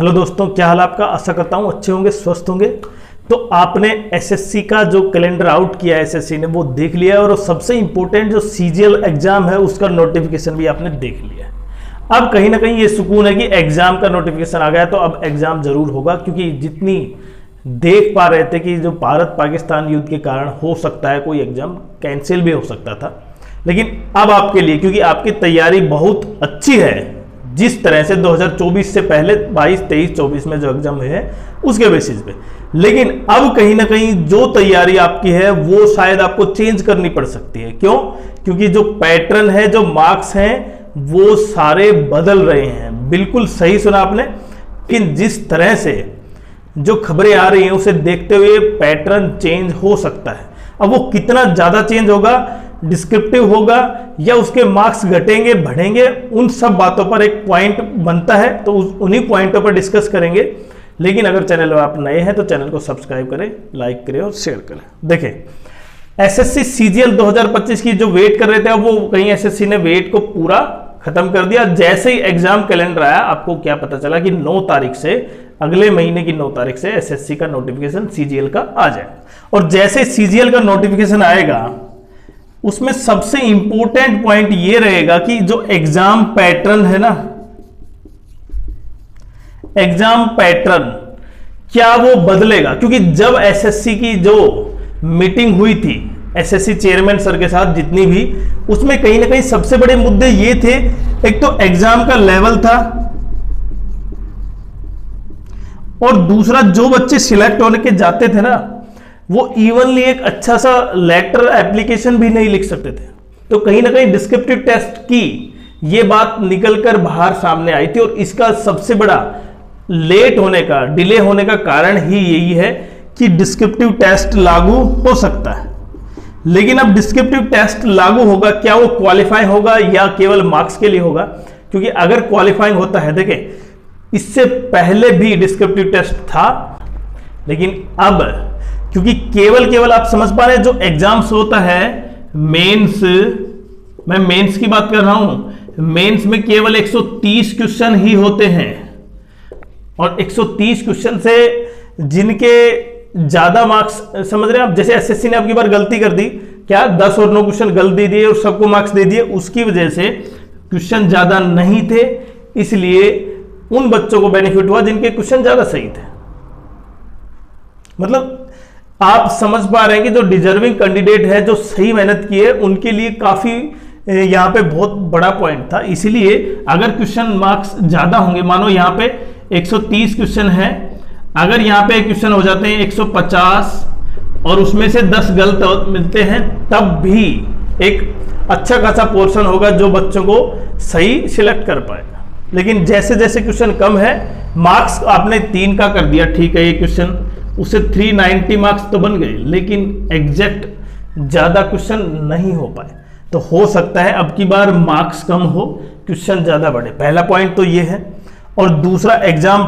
Hello दोस्तों, क्या हाल आपका। आशा करता हूँ अच्छे होंगे, स्वस्थ होंगे। तो आपने एसएससी का जो कैलेंडर आउट किया है एसएससी ने, वो देख लिया है और सबसे इंपॉर्टेंट जो सीजीएल एग्जाम है उसका नोटिफिकेशन भी आपने देख लिया है। अब कहीं ना कहीं ये सुकून है कि एग्जाम का नोटिफिकेशन आ गया, तो अब एग्जाम जरूर होगा, क्योंकि जितनी देख पा रहे थे कि जो भारत पाकिस्तान युद्ध के कारण हो सकता है कोई एग्जाम कैंसिल भी हो सकता था, लेकिन अब आपके लिए, क्योंकि आपकी तैयारी बहुत अच्छी है जिस तरह से 2024 से पहले 22, 23, 24 में जो एग्जाम हुए हैं उसके बेसिस पे, लेकिन अब कहीं ना कहीं जो तैयारी आपकी है वो शायद आपको चेंज करनी पड़ सकती है। क्यों? क्योंकि जो पैटर्न है, जो मार्क्स हैं, वो सारे बदल रहे हैं। बिल्कुल सही सुना आपने, लेकिन जिस तरह से जो खबरें आ रही हैं उसे देखते हुए पैटर्न चेंज हो सकता है। अब वो कितना ज्यादा चेंज होगा, डिस्क्रिप्टिव होगा या उसके मार्क्स घटेंगे बढ़ेंगे, उन सब बातों पर एक पॉइंट बनता है, तो उन्हीं पॉइंटों पर डिस्कस करेंगे। लेकिन अगर चैनल में आप नए हैं तो चैनल को सब्सक्राइब करें, लाइक करें और शेयर करें। देखें, एसएससी सीजीएल 2025 की जो वेट कर रहे थे, अब वो कहीं एसएससी ने वेट को पूरा खत्म कर दिया। जैसे ही एग्जाम कैलेंडर आया, आपको क्या पता चला कि 9 तारीख से, अगले महीने की 9 तारीख से एसएससी का नोटिफिकेशन सीजीएल का आ जाएगा। और जैसे सीजीएल का नोटिफिकेशन आएगा, उसमें सबसे इंपॉर्टेंट पॉइंट ये रहेगा कि जो एग्जाम पैटर्न है ना, एग्जाम पैटर्न क्या वो बदलेगा। क्योंकि जब एसएससी की जो मीटिंग हुई थी एसएससी चेयरमैन सर के साथ, जितनी भी, उसमें कहीं ना कहीं सबसे बड़े मुद्दे ये थे, एक तो एग्जाम का लेवल था, और दूसरा जो बच्चे सिलेक्ट होने के जाते थे ना, वो इवनली एक अच्छा सा लेटर एप्लीकेशन भी नहीं लिख सकते थे। तो कहीं ना कहीं डिस्क्रिप्टिव टेस्ट की ये बात निकलकर बाहर सामने आई थी, और इसका सबसे बड़ा लेट होने का, डिले होने का कारण ही यही है कि डिस्क्रिप्टिव टेस्ट लागू हो सकता है। लेकिन अब डिस्क्रिप्टिव टेस्ट लागू होगा, क्या वो क्वालिफाई होगा या केवल मार्क्स के लिए होगा? क्योंकि अगर क्वालिफाइंग होता है, देखें इससे पहले भी डिस्क्रिप्टिव टेस्ट था, लेकिन अब क्योंकि केवल आप समझ पा रहे हैं, जो एग्जाम्स होता है मेंस, मैं मेंस की बात कर रहा हूं, मेंस में केवल 130 क्वेश्चन ही होते हैं, और 130 क्वेश्चन से जिनके ज्यादा मार्क्स, समझ रहे हैं आप, जैसे एसएससी ने आपकी बार गलती कर दी, क्या 10 और 9 क्वेश्चन गलत दे दिए और सबको मार्क्स दे दिए, उसकी वजह से क्वेश्चन ज्यादा नहीं थे, इसलिए उन बच्चों को बेनिफिट हुआ जिनके क्वेश्चन ज्यादा सही थे। मतलब आप समझ पा रहे हैं कि जो डिजर्विंग कैंडिडेट है, जो सही मेहनत की है, उनके लिए काफी यहां पे बहुत बड़ा पॉइंट था। इसीलिए अगर क्वेश्चन मार्क्स ज्यादा होंगे, मानो यहां पे 130 क्वेश्चन है, अगर यहां पे क्वेश्चन हो जाते हैं 150 और उसमें से 10 गलत मिलते हैं, तब भी एक अच्छा खासा पोर्शन होगा जो बच्चों को सही सिलेक्ट कर पाएगा। लेकिन जैसे जैसे क्वेश्चन कम है, मार्क्स आपने 3 का कर दिया, ठीक है, ये क्वेश्चन उससे 390 मार्क्स तो बन गए, लेकिन एग्जैक्ट ज्यादा क्वेश्चन नहीं हो पाए। तो हो सकता है अब की बार मार्क्स कम हो, क्वेश्चन ज्यादा बढ़े। पहला पॉइंट तो ये है। और दूसरा, एग्जाम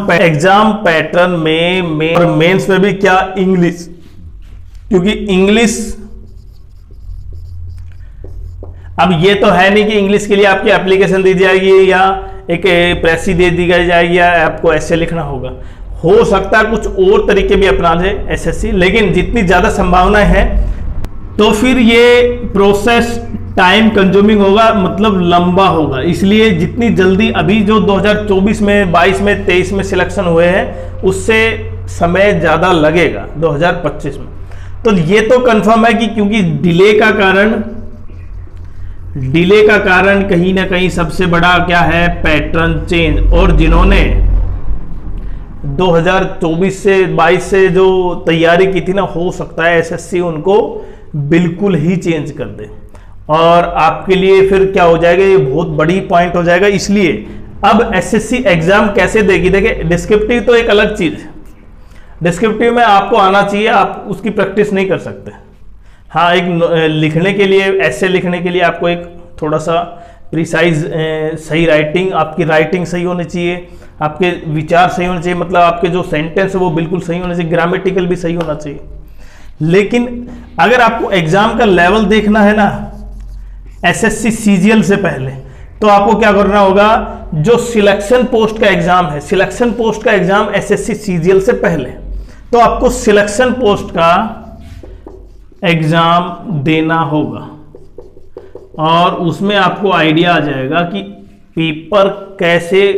पैटर्न में और मेंस में भी क्या, इंग्लिश, क्योंकि इंग्लिश, अब ये तो है नहीं कि इंग्लिश के लिए आपकी एप्लीकेशन दी जाएगी या एक प्रेसी दे दी जाएगी या आपको ऐसे लिखना होगा। हो सकता है कुछ और तरीके भी अपना ले एसएससी, लेकिन जितनी ज्यादा संभावनाएं हैं, तो फिर ये प्रोसेस टाइम कंज्यूमिंग होगा, मतलब लंबा होगा। इसलिए जितनी जल्दी, अभी जो 2024 में, 22 में, 23 में सिलेक्शन हुए हैं, उससे समय ज्यादा लगेगा 2025 में। तो ये तो कंफर्म है कि क्योंकि डिले का कारण कहीं ना कहीं सबसे बड़ा क्या है, पैटर्न चेंज। और जिन्होंने 2024 से 22 से जो तैयारी की थी ना, हो सकता है एसएससी उनको बिल्कुल ही चेंज कर दे, और आपके लिए फिर क्या हो जाएगा, ये बहुत बड़ी पॉइंट हो जाएगा। इसलिए अब एसएससी एग्जाम कैसे देगी, देखिए डिस्क्रिप्टिव तो एक अलग चीज है, डिस्क्रिप्टिव में आपको आना चाहिए, आप उसकी प्रैक्टिस नहीं कर सकते। हाँ, एक लिखने के लिए, ऐसे लिखने के लिए आपको एक थोड़ा सा प्रिसाइज सही राइटिंग, आपकी राइटिंग सही होनी चाहिए, आपके विचार सही होने चाहिए, मतलब आपके जो सेंटेंस है वो बिल्कुल सही होने चाहिए, ग्रामेटिकल भी सही होना चाहिए। लेकिन अगर आपको एग्जाम का लेवल देखना है ना एसएससी सीजीएल से पहले, तो आपको क्या करना होगा, जो सिलेक्शन पोस्ट का एग्जाम है, सिलेक्शन पोस्ट का एग्जाम एसएससी सीजीएल से पहले, तो आपको सिलेक्शन पोस्ट का एग्जाम देना होगा और उसमें आपको आइडिया आ जाएगा कि पेपर कैसे,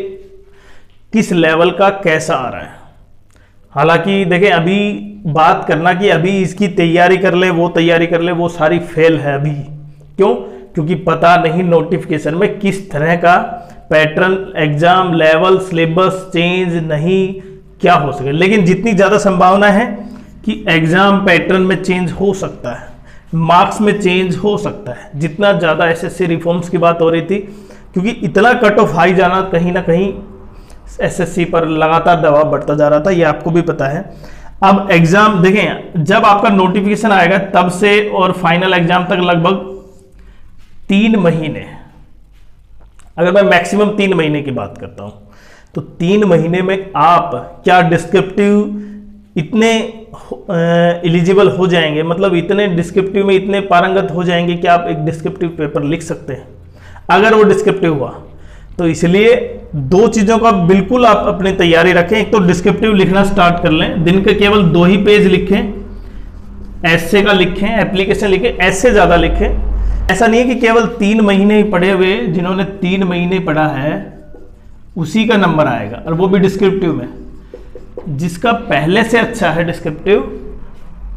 किस लेवल का कैसा आ रहा है। हालांकि देखें, अभी बात करना कि अभी इसकी तैयारी कर ले, वो तैयारी कर ले, वो सारी फेल है अभी। क्यों? क्योंकि पता नहीं नोटिफिकेशन में किस तरह का pattern, exam level, syllabus change नहीं क्या हो सके। लेकिन जितनी ज़्यादा संभावना है कि एग्जाम पैटर्न में चेंज हो सकता है, मार्क्स में चेंज हो सकता है, जितना ज़्यादा एसएससी रिफॉर्म्स की बात हो रही थी, क्योंकि इतना कट ऑफ हाई जाना कहीं ना कहीं एसएससी पर लगातार दबाव बढ़ता जा रहा था, ये आपको भी पता है। अब एग्जाम देखें, जब आपका नोटिफिकेशन आएगा तब से और फाइनल एग्जाम तक लगभग 3 महीने, अगर मैं मैक्सिमम 3 महीने की बात करता हूं, तो 3 महीने में आप क्या डिस्क्रिप्टिव इतने एलिजिबल हो जाएंगे, मतलब इतने डिस्क्रिप्टिव में इतने पारंगत हो जाएंगे कि आप एक डिस्क्रिप्टिव पेपर लिख सकते हैं अगर वो डिस्क्रिप्टिव हुआ। तो इसलिए 2 चीज़ों का बिल्कुल आप अपनी तैयारी रखें। एक तो डिस्क्रिप्टिव लिखना स्टार्ट कर लें, दिन के केवल 2 ही पेज लिखें, ऐसे का लिखें, एप्लीकेशन लिखें, ऐसे ज़्यादा लिखें। ऐसा नहीं है कि केवल 3 महीने ही पढ़े हुए, जिन्होंने 3 महीने पढ़ा है उसी का नंबर आएगा, और वो भी डिस्क्रिप्टिव में। जिसका पहले से अच्छा है डिस्क्रिप्टिव,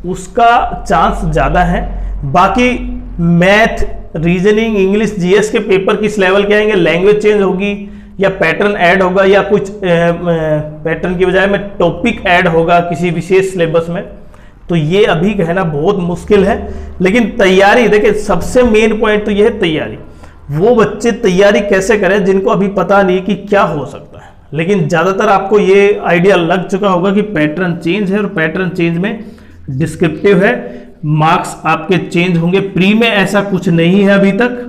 उसका चांस ज़्यादा है। बाकी मैथ, रीजनिंग, इंग्लिश, जीएस के पेपर किस लेवल के आएंगे, लैंग्वेज चेंज होगी या पैटर्न ऐड होगा, या कुछ पैटर्न की बजाय में टॉपिक ऐड होगा किसी विशेष सिलेबस में, तो ये अभी कहना बहुत मुश्किल है। लेकिन तैयारी देखिए, सबसे मेन पॉइंट तो ये है तैयारी। वो बच्चे तैयारी कैसे करें जिनको अभी पता नहीं कि क्या हो सकता है। लेकिन ज़्यादातर आपको ये आइडिया लग चुका होगा कि पैटर्न चेंज है और पैटर्न चेंज में डिस्क्रिप्टिव है, मार्क्स आपके चेंज होंगे। प्री में ऐसा कुछ नहीं है अभी तक,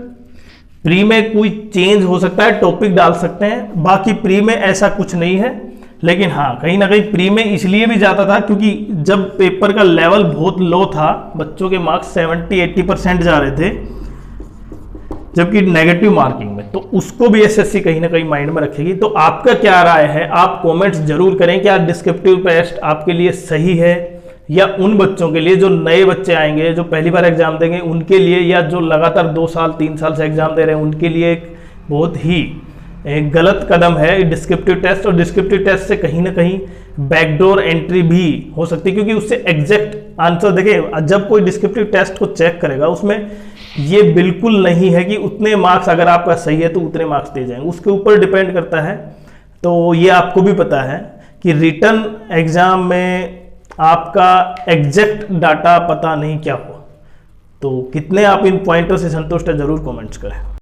प्री में कोई चेंज हो सकता है, टॉपिक डाल सकते हैं, बाकी प्री में ऐसा कुछ नहीं है। लेकिन हाँ, कहीं ना कहीं प्री में इसलिए भी जाता था क्योंकि जब पेपर का लेवल बहुत लो था, बच्चों के मार्क्स 70-80% जा रहे थे, जबकि नेगेटिव मार्किंग में, तो उसको भी एसएससी कहीं ना कहीं माइंड में रखेगी। तो आपका क्या राय है, आप कमेंट्स जरूर करें, क्या डिस्क्रिप्टिव टेस्ट आपके लिए सही है, या उन बच्चों के लिए जो नए बच्चे आएंगे, जो पहली बार एग्जाम देंगे उनके लिए, या जो लगातार 2 साल 3 साल से एग्जाम दे रहे हैं उनके लिए एक बहुत ही एक गलत कदम है डिस्क्रिप्टिव टेस्ट। और डिस्क्रिप्टिव टेस्ट से कहीं ना कहीं बैकडोर एंट्री भी हो सकती है, क्योंकि उससे एग्जैक्ट आंसर देखिए, जब कोई डिस्क्रिप्टिव टेस्ट को चेक करेगा उसमें ये बिल्कुल नहीं है कि उतने मार्क्स अगर आपका सही है तो उतने मार्क्स दे जाएंगे, उसके ऊपर डिपेंड करता है। तो ये आपको भी पता है कि रिटन एग्जाम में आपका एग्जैक्ट डाटा पता नहीं क्या हो। तो कितने आप इन पॉइंटों से संतुष्ट है, जरूर कमेंट्स करें।